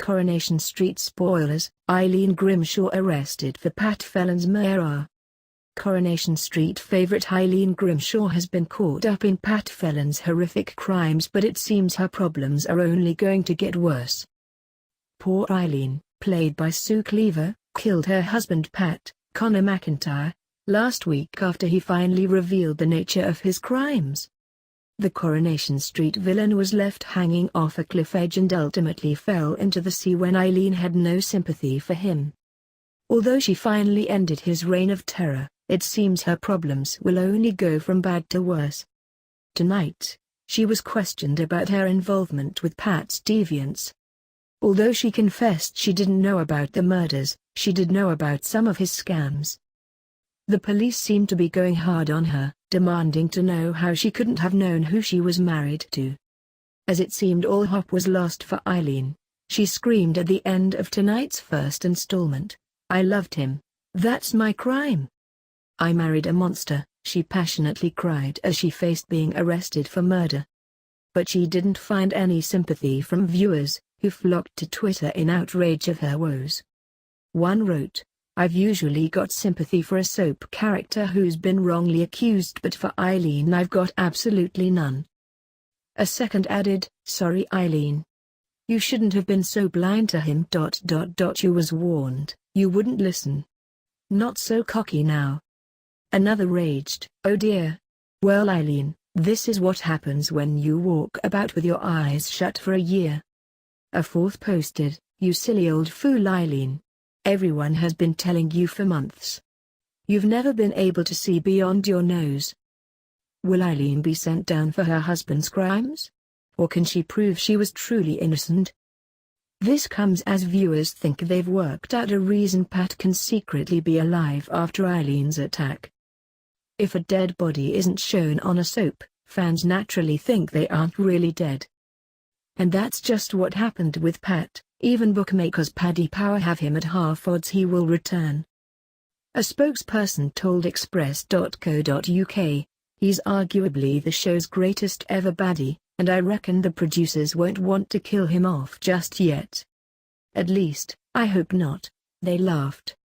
Coronation Street spoilers, Eileen Grimshaw arrested for Pat Phelan's murder. Coronation Street favourite Eileen Grimshaw has been caught up in Pat Phelan's horrific crimes, but it seems her problems are only going to get worse. Poor Eileen, played by Sue Cleaver, killed her husband Pat, Connor McIntyre, last week after he finally revealed the nature of his crimes. The Coronation Street villain was left hanging off a cliff edge and ultimately fell into the sea when Eileen had no sympathy for him. Although she finally ended his reign of terror, it seems her problems will only go from bad to worse. Tonight, she was questioned about her involvement with Pat's deviance. Although she confessed she didn't know about the murders, she did know about some of his scams. The police seemed to be going hard on her, demanding to know how she couldn't have known who she was married to. As it seemed all hope was lost for Eileen, she screamed at the end of tonight's first installment, "I loved him, that's my crime. I married a monster," she passionately cried as she faced being arrested for murder. But she didn't find any sympathy from viewers, who flocked to Twitter in outrage of her woes. One wrote, "I've usually got sympathy for a soap character who's been wrongly accused, but for Eileen I've got absolutely none." A second added, "Sorry Eileen. You shouldn't have been so blind to him. You was warned, you wouldn't listen. Not so cocky now." Another raged, "Oh dear. Well Eileen, this is what happens when you walk about with your eyes shut for a year." A fourth posted, "You silly old fool Eileen. Everyone has been telling you for months. You've never been able to see beyond your nose." Will Eileen be sent down for her husband's crimes? Or can she prove she was truly innocent? This comes as viewers think they've worked out a reason Pat can secretly be alive after Eileen's attack. If a dead body isn't shown on a soap, fans naturally think they aren't really dead. And that's just what happened with Pat. Even bookmakers Paddy Power have him at half odds he will return. A spokesperson told Express.co.uk, "He's arguably the show's greatest ever baddie, and I reckon the producers won't want to kill him off just yet. At least, I hope not." They laughed.